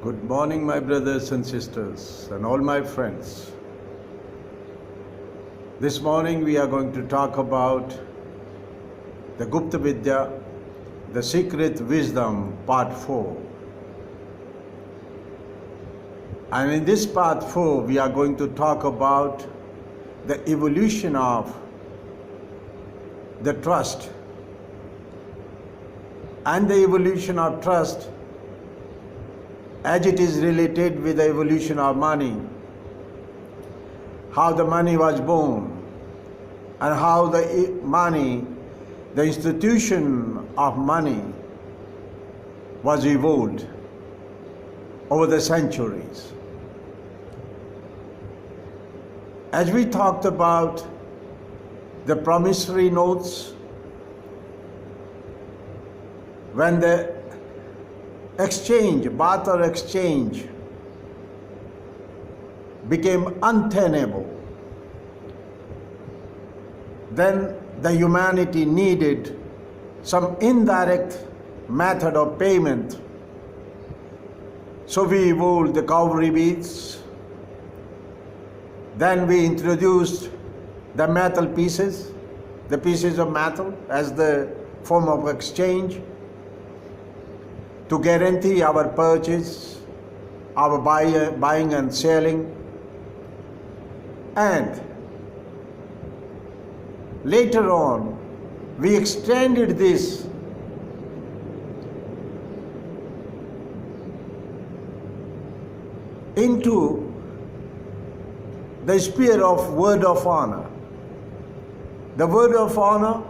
Good morning, my brothers and sisters, and all my friends. This morning we are going to talk about the Gupt Vidya, the Secret Wisdom, Part 4. And in this Part 4, we are going to talk about the evolution of the trust and the evolution of trust as it is related with the evolution of money, how the money was born and how the money, the institution of money was evolved over the centuries. As we talked about the promissory notes, when the exchange, barter exchange, became untenable, then the humanity needed some indirect method of payment. So we evolved the cowrie beads. Then we introduced the metal pieces, the pieces of metal as the form of exchange, to guarantee our purchase, our buying and selling. And later on, we extended this into the sphere of word of honor. The word of honor,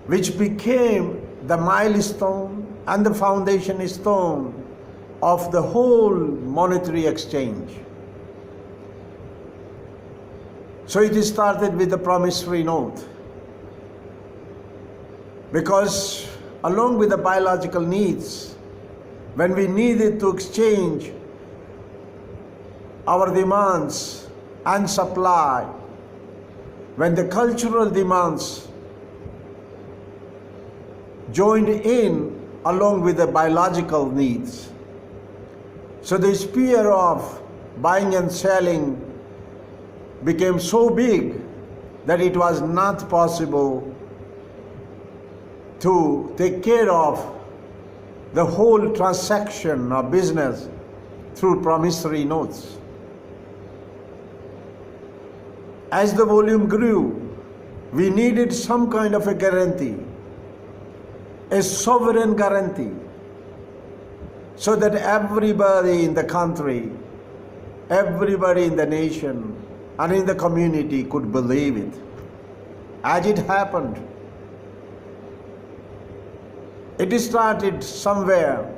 which became the milestone and the foundation stone of the whole monetary exchange. So it started with the promissory note, because along with the biological needs, when we needed to exchange our demands and supply, when the cultural demands joined in along with the biological needs. So the sphere of buying and selling became so big that it was not possible to take care of the whole transaction of business through promissory notes. As the volume grew, we needed some kind of a guarantee, a sovereign guarantee, so that everybody in the country, everybody in the nation and in the community could believe it. As it happened, it started somewhere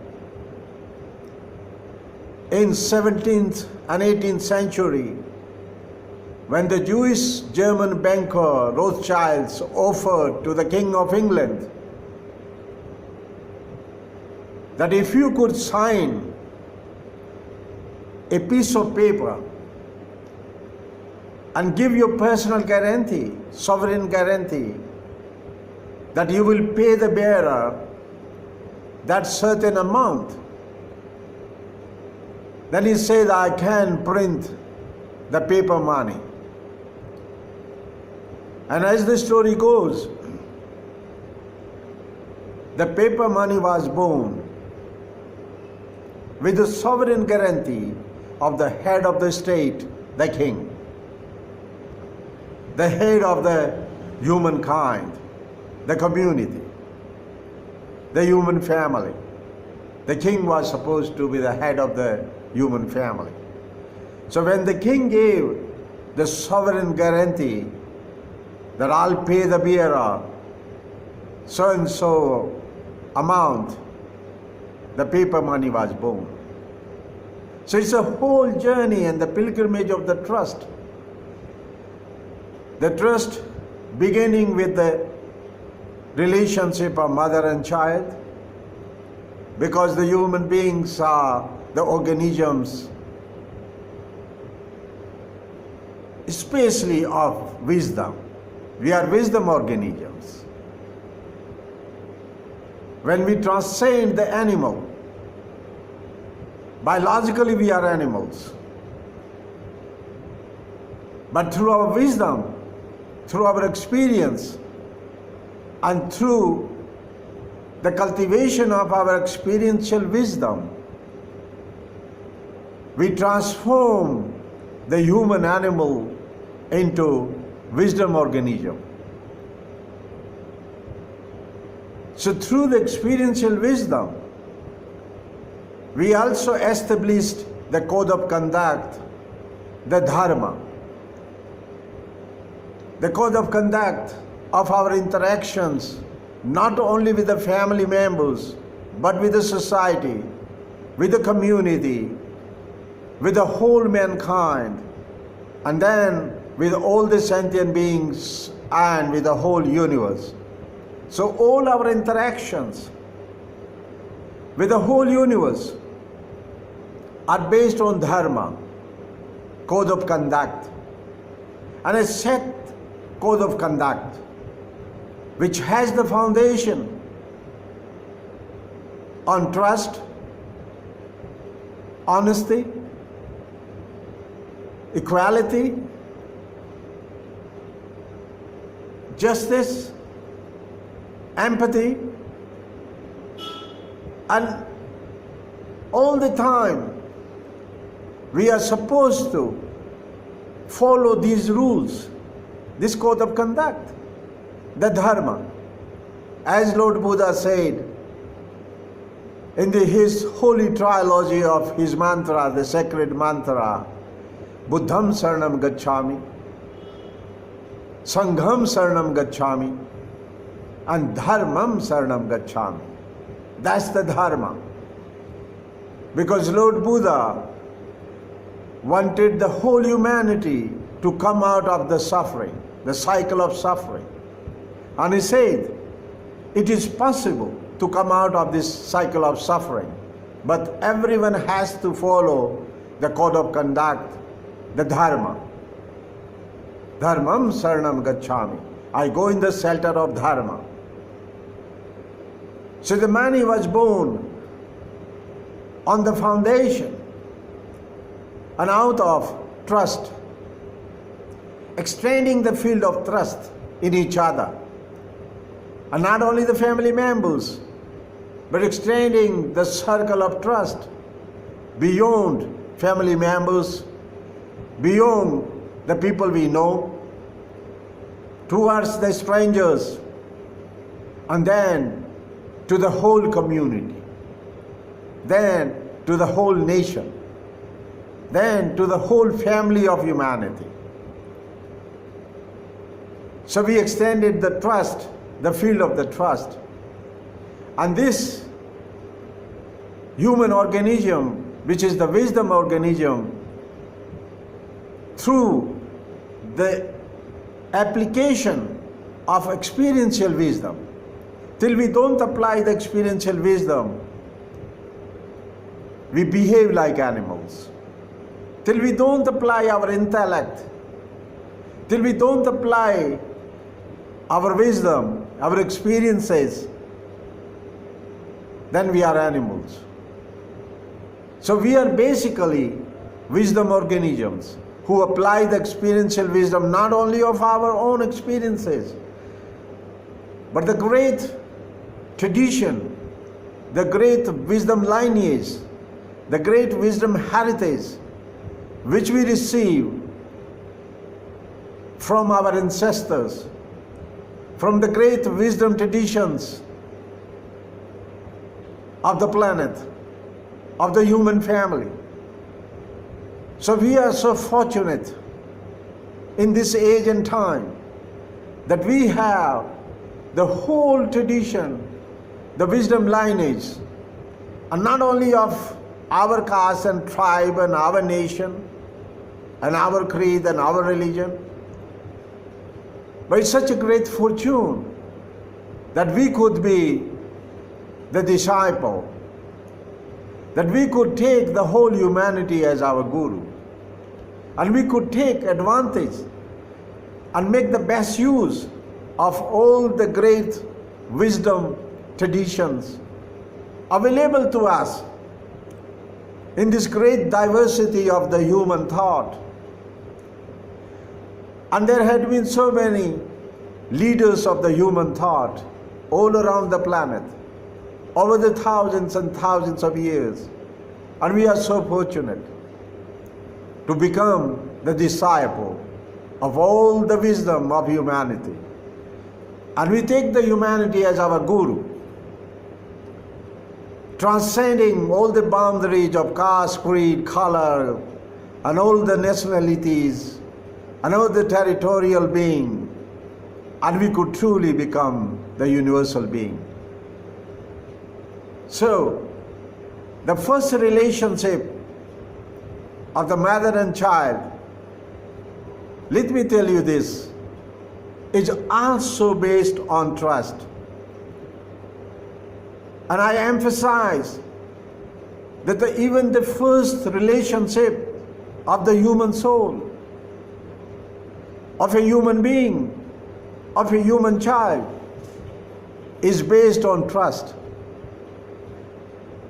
in 17th and 18th century, when the Jewish German banker Rothschilds offered to the King of England that if you could sign a piece of paper and give your personal guarantee, sovereign guarantee, that you will pay the bearer that certain amount, then he said, I can print the paper money. And as the story goes, the paper money was born with the sovereign guarantee of the head of the state, the king, the head of the humankind, the community, the human family. The king was supposed to be the head of the human family. So when the king gave the sovereign guarantee that I'll pay the bearer so and so amount, the paper money was born. So it's a whole journey and the pilgrimage of the trust. The trust beginning with the relationship of mother and child, because the human beings are the organisms especially of wisdom. We are wisdom organisms. When we transcend the animal, Biologically we are animals. But through our wisdom, through our experience, and through the cultivation of our experiential wisdom, we transform the human animal into wisdom organism. So through the experiential wisdom, we also established the code of conduct, the dharma. The code of conduct of our interactions, not only with the family members, but with the society, with the community, with the whole mankind, and then with all the sentient beings and with the whole universe. So all our interactions with the whole universe are based on dharma, code of conduct, and a set code of conduct which has the foundation on trust, honesty, equality, justice, empathy, and all the time we are supposed to follow these rules, this code of conduct, the dharma. As Lord Buddha said in his holy trilogy of his mantra, the sacred mantra, Buddham Saranam Gacchami, Sangham Saranam Gacchami, and Dharmam Saranam Gacchami. That's the dharma. Because Lord Buddha wanted the whole humanity to come out of the suffering, the cycle of suffering. And he said, it is possible to come out of this cycle of suffering, but everyone has to follow the code of conduct, the dharma. Dharmam Saranam Gacchami. I go in the shelter of dharma. So the man, he was born on the foundation and out of trust, extending the field of trust in each other. And not only the family members, but extending the circle of trust beyond family members, beyond the people we know, towards the strangers, and then to the whole community, then to the whole nation, then to the whole family of humanity. So we extended the trust, the field of the trust. And this human organism, which is the wisdom organism, through the application of experiential wisdom, till we don't apply the experiential wisdom, we behave like animals. Till we don't apply our intellect, till we don't apply our wisdom, our experiences, then we are animals. So we are basically wisdom organisms who apply the experiential wisdom not only of our own experiences, but the great tradition, the great wisdom lineage, the great wisdom heritage which we receive from our ancestors, from the great wisdom traditions of the planet, of the human family. So we are so fortunate in this age and time that we have the whole tradition, the wisdom lineage, and not only of our caste and tribe and our nation and our creed and our religion, but it's such a great fortune that we could be the disciple, that we could take the whole humanity as our guru, and we could take advantage and make the best use of all the great wisdom traditions available to us in this great diversity of the human thought. And there had been so many leaders of the human thought all around the planet over the thousands and thousands of years. And we are so fortunate to become the disciple of all the wisdom of humanity. And we take the humanity as our guru, transcending all the boundaries of caste, creed, color, and all the nationalities, and all the territorial being, and we could truly become the universal being. So, the first relationship of the mother and child, let me tell you this, is also based on trust. And I emphasize that even the first relationship of the human soul, of a human being, of a human child, is based on trust.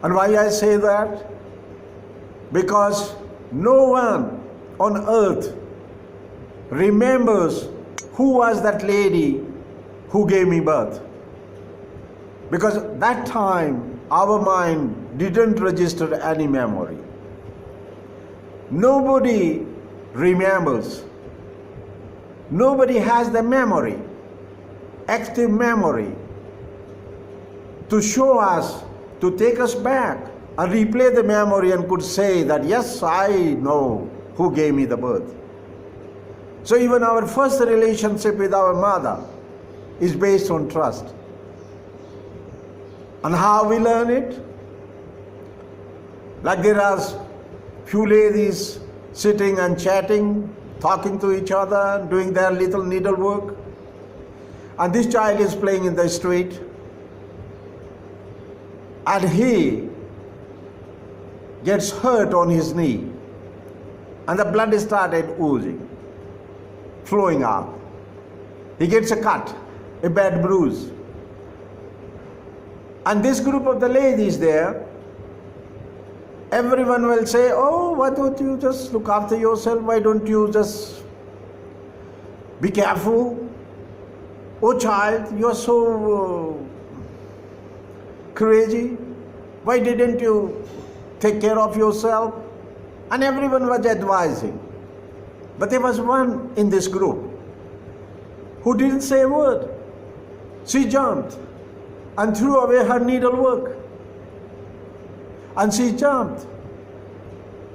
And why I say that? Because no one on earth remembers who was that lady who gave me birth. Because at that time, our mind didn't register any memory. Nobody remembers. Nobody has the memory, active memory, to show us, to take us back and replay the memory and could say that, yes, I know who gave me the birth. So even our first relationship with our mother is based on trust. And how we learn it? Like there are few ladies sitting and chatting, talking to each other, doing their little needlework. And this child is playing in the street. And he gets hurt on his knee. And the blood started oozing, flowing out. He gets a cut, a bad bruise. And this group of the ladies there, everyone will say, oh, why don't you just look after yourself? Why don't you just be careful? Oh child, you're so crazy. Why didn't you take care of yourself? And everyone was advising. But there was one in this group who didn't say a word. She jumped and threw away her needlework. And she jumped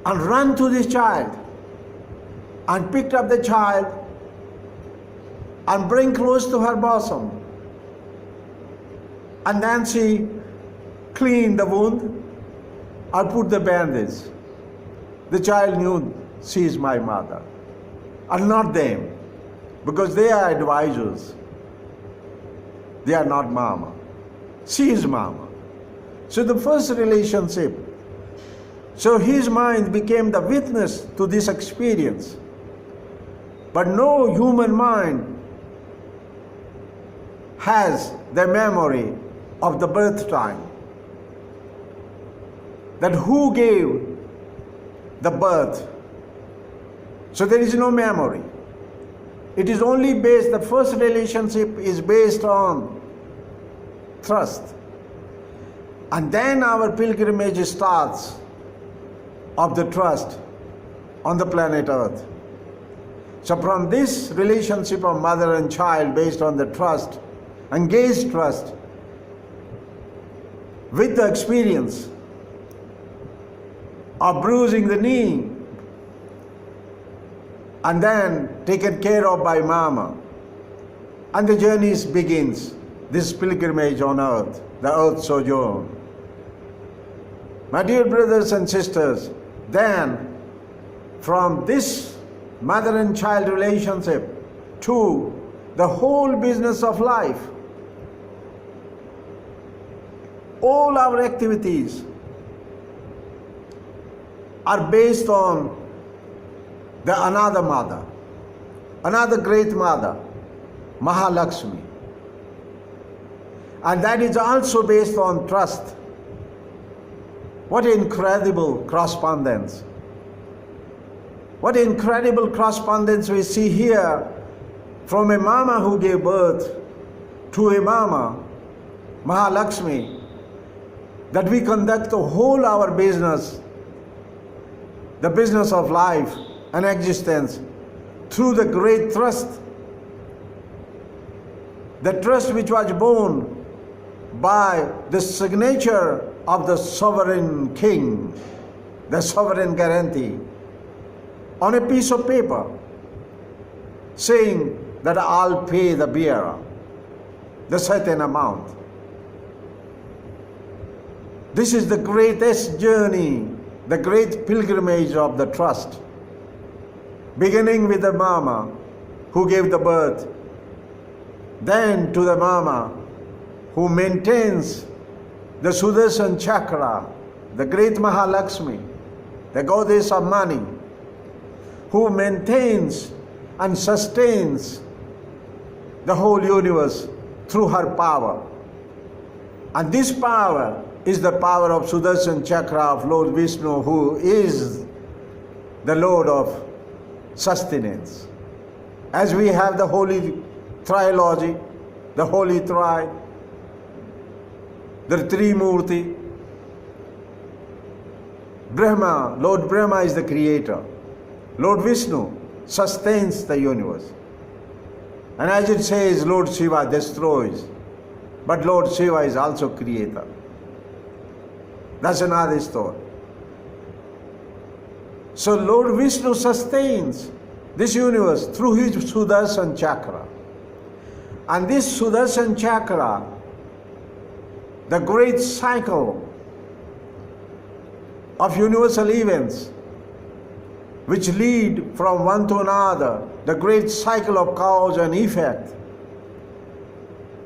and ran to this child and picked up the child and bring close to her bosom. And then she cleaned the wound and put the bandage. The child knew she is my mother and not them, because they are advisors. They are not mama. She is mama. So the first relationship, so his mind became the witness to this experience. But no human mind has the memory of the birth time. That who gave the birth. So there is no memory. It is only based, the first relationship is based on trust. And then our pilgrimage starts of the trust on the planet Earth. So from this relationship of mother and child based on the trust, engaged trust, with the experience of bruising the knee, and then taken care of by mama, and the journey begins, this pilgrimage on earth, the earth sojourn. My dear brothers and sisters, then from this mother and child relationship to the whole business of life, all our activities are based on the another mother, another great mother, Mahalakshmi. And that is also based on trust. What incredible correspondence. What incredible correspondence we see here from a mama who gave birth to a mama, Mahalakshmi, that we conduct the whole our business, the business of life and existence, through the great trust. The trust which was born by the signature of the sovereign king, the sovereign guarantee, on a piece of paper, saying that I'll pay the bearer the certain amount. This is the greatest journey, the great pilgrimage of the trust, beginning with the mama who gave the birth, then to the mama who maintains the Sudarshan Chakra, the great Mahalakshmi, the goddess of money, who maintains and sustains the whole universe through her power. And this power is the power of Sudarshan Chakra of Lord Vishnu, who is the Lord of sustenance. As we have the holy trilogy, the holy tri, the Trimurti, Brahma, Lord Brahma is the creator. Lord Vishnu sustains the universe. And as it says, Lord Shiva destroys, but Lord Shiva is also creator. That's another story. So Lord Vishnu sustains this universe through his Sudarshan Chakra. And this Sudarshan Chakra, the great cycle of universal events which lead from one to another, the great cycle of cause and effect,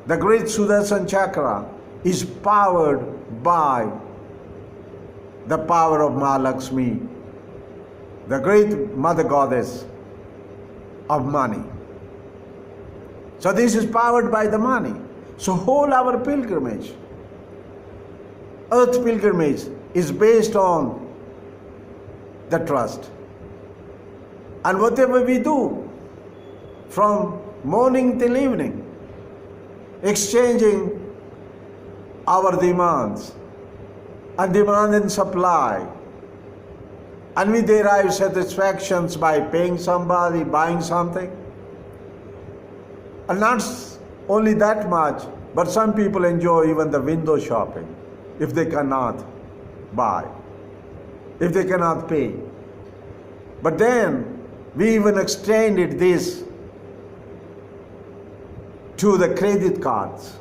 the great Sudarshan Chakra is powered by the power of Mahalakshmi, the great mother goddess of money. So this is powered by the money. So whole our pilgrimage, earth pilgrimage, is based on the trust. And whatever we do, from morning till evening, exchanging our demands and demand and supply, and we derive satisfactions by paying somebody, buying something. And not only that much, but some people enjoy even the window shopping if they cannot buy, if they cannot pay. But then we even extended this to the credit cards,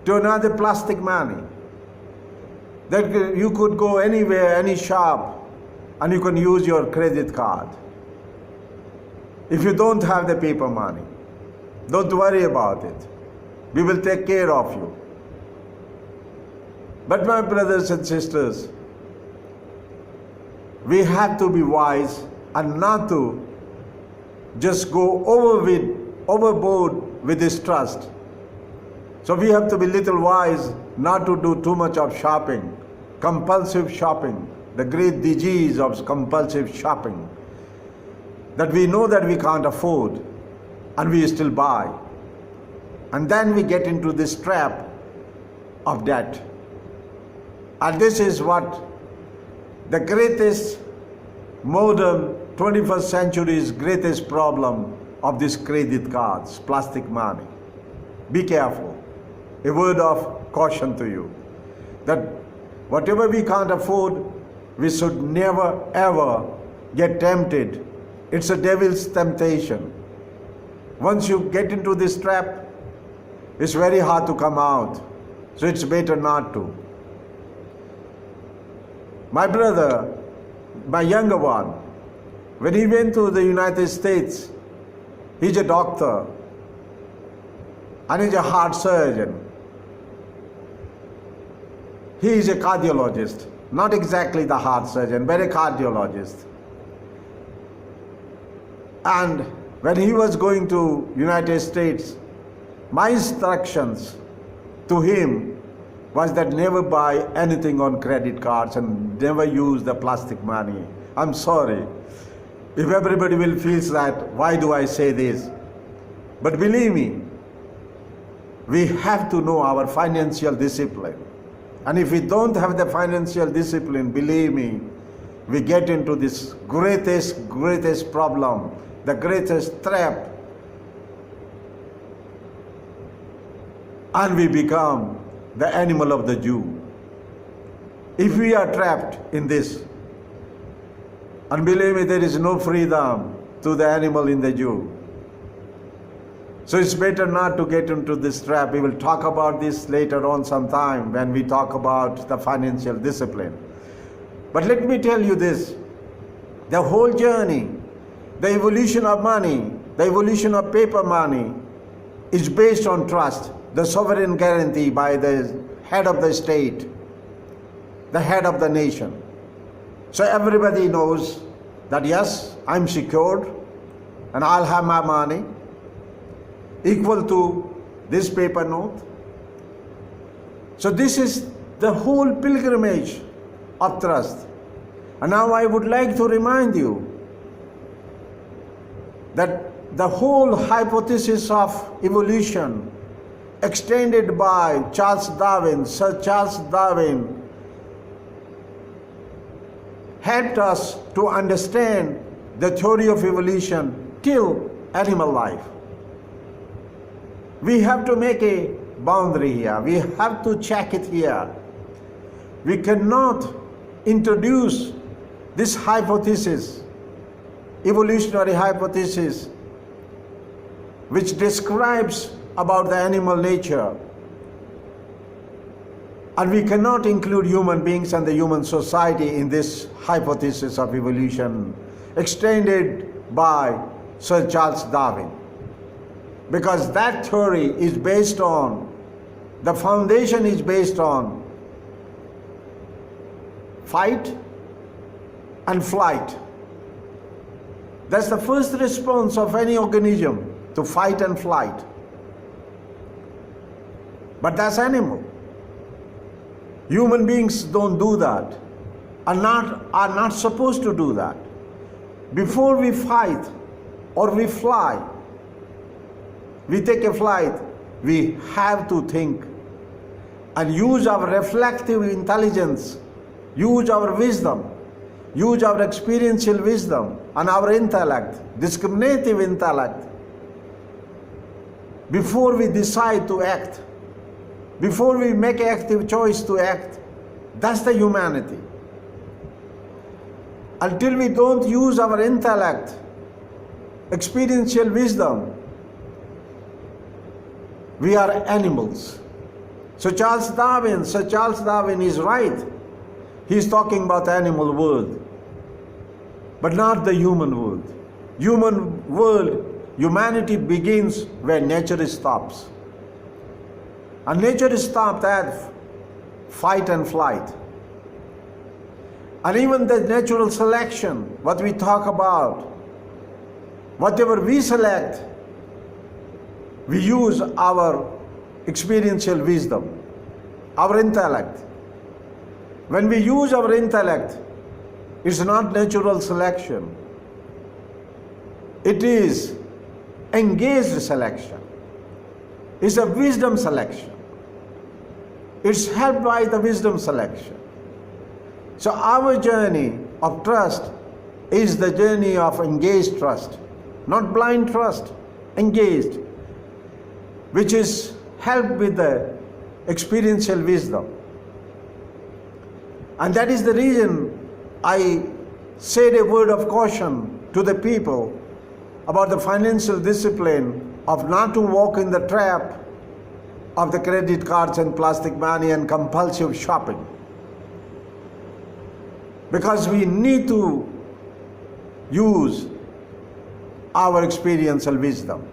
to another plastic money, that you could go anywhere, any shop, and you can use your credit card. If you don't have the paper money, don't worry about it. We will take care of you. But my brothers and sisters, we have to be wise and not to just go overboard with this trust. So we have to be little wise not to do too much of shopping, compulsive shopping, the great disease of compulsive shopping, that we know that we can't afford and we still buy. And then we get into this trap of debt. And this is what the greatest modern 21st century's greatest problem of these credit cards, plastic money. Be careful. A word of caution to you, that whatever we can't afford, we should never ever get tempted. It's a devil's temptation. Once you get into this trap, it's very hard to come out. So it's better not to. My brother, my younger one, when he went to the United States, he's a doctor and he's a heart surgeon. He is a cardiologist, not exactly the heart surgeon, but a cardiologist. And when he was going to United States, my instructions to him was that never buy anything on credit cards and never use the plastic money. I'm sorry. If everybody will feel that, why do I say this? But believe me, we have to know our financial discipline. And if we don't have the financial discipline, believe me, we get into this greatest problem, the greatest trap. And we become the animal of the Jew. If we are trapped in this, and believe me, there is no freedom to the animal in the Jew. So it's better not to get into this trap. We will talk about this later on sometime when we talk about the financial discipline. But let me tell you this, the whole journey, the evolution of money, the evolution of paper money is based on trust, the sovereign guarantee by the head of the state, the head of the nation. So everybody knows that yes, I'm secured and I'll have my money equal to this paper note. So this is the whole pilgrimage of trust. And now I would like to remind you that the whole hypothesis of evolution extended by Sir Charles Darwin, helped us to understand the theory of evolution till animal life. We have to make a boundary here. We have to check it here. We cannot introduce this hypothesis, evolutionary hypothesis, which describes about the animal nature, and we cannot include human beings and the human society in this hypothesis of evolution extended by Sir Charles Darwin, because that theory is based on, the foundation is based on fight and flight. That's the first response of any organism, to fight and flight. But that's animal. Human beings don't do that, are not supposed to do that. Before we fight or we fly, we take a flight, we have to think and use our reflective intelligence, use our wisdom, use our experiential wisdom and our intellect, discriminative intellect, before we decide to act, before we make an active choice to act. That's the humanity. Until we don't use our intellect, experiential wisdom, we are animals. So Sir Charles Darwin is right. He is talking about the animal world, but not the human world. Human world, humanity begins where nature stops. And nature stopped at fight and flight. And even the natural selection, what we talk about, whatever we select, we use our experiential wisdom, our intellect. When we use our intellect, it's not natural selection. It is engaged selection. It's a wisdom selection. It's helped by the wisdom selection. So our journey of trust is the journey of engaged trust, not blind trust, engaged, which is helped with the experiential wisdom. And that is the reason I said a word of caution to the people about the financial discipline of not to walk in the trap of the credit cards and plastic money and compulsive shopping. Because we need to use our experiential wisdom.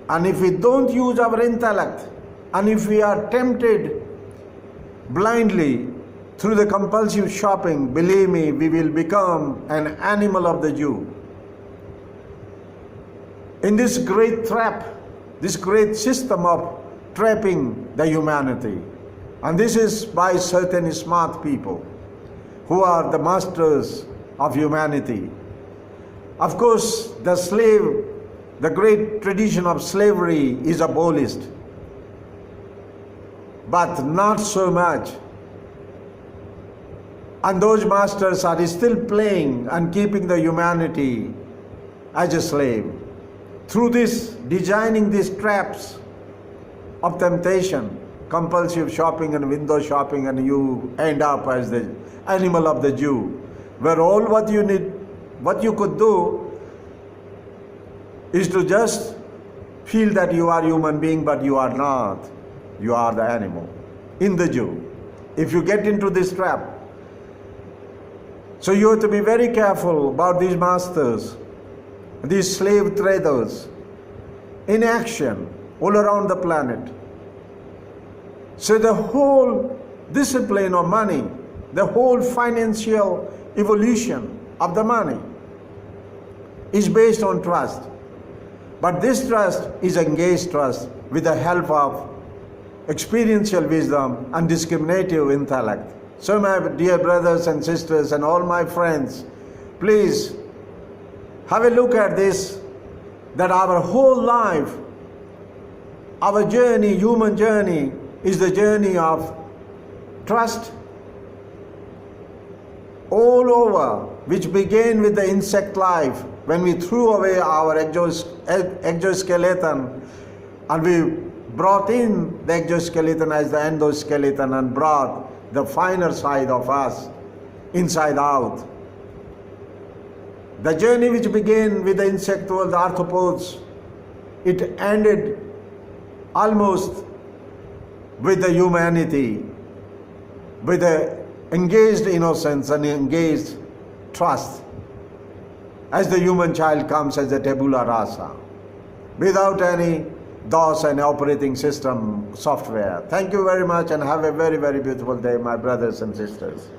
And if we don't use our intellect, and if we are tempted blindly through the compulsive shopping, believe me, we will become an animal of the Jew. In this great trap, this great system of trapping the humanity. And this is by certain smart people who are the masters of humanity. Of course, the great tradition of slavery is abolished, but not so much. And those masters are still playing and keeping the humanity as a slave. Through this, designing these traps of temptation, compulsive shopping and window shopping, and you end up as the animal of the Jew, where all what you could do is to just feel that you are a human being, but you are not. You are the animal in the Jew. If you get into this trap. So you have to be very careful about these masters, these slave traders in action all around the planet. So the whole discipline of money, the whole financial evolution of the money is based on trust. But this trust is engaged trust with the help of experiential wisdom and discriminative intellect. So my dear brothers and sisters and all my friends, please have a look at this, that our whole life, our journey, human journey, is the journey of trust all over, which began with the insect life when we threw away our exoskeleton and we brought in the exoskeleton as the endoskeleton and brought the finer side of us inside out. The journey which began with the insect world, the arthropods, it ended almost with the humanity, with the engaged innocence and engaged trust, as the human child comes as a tabula rasa, without any DOS and operating system software. Thank you very much and have a very, very beautiful day, my brothers and sisters.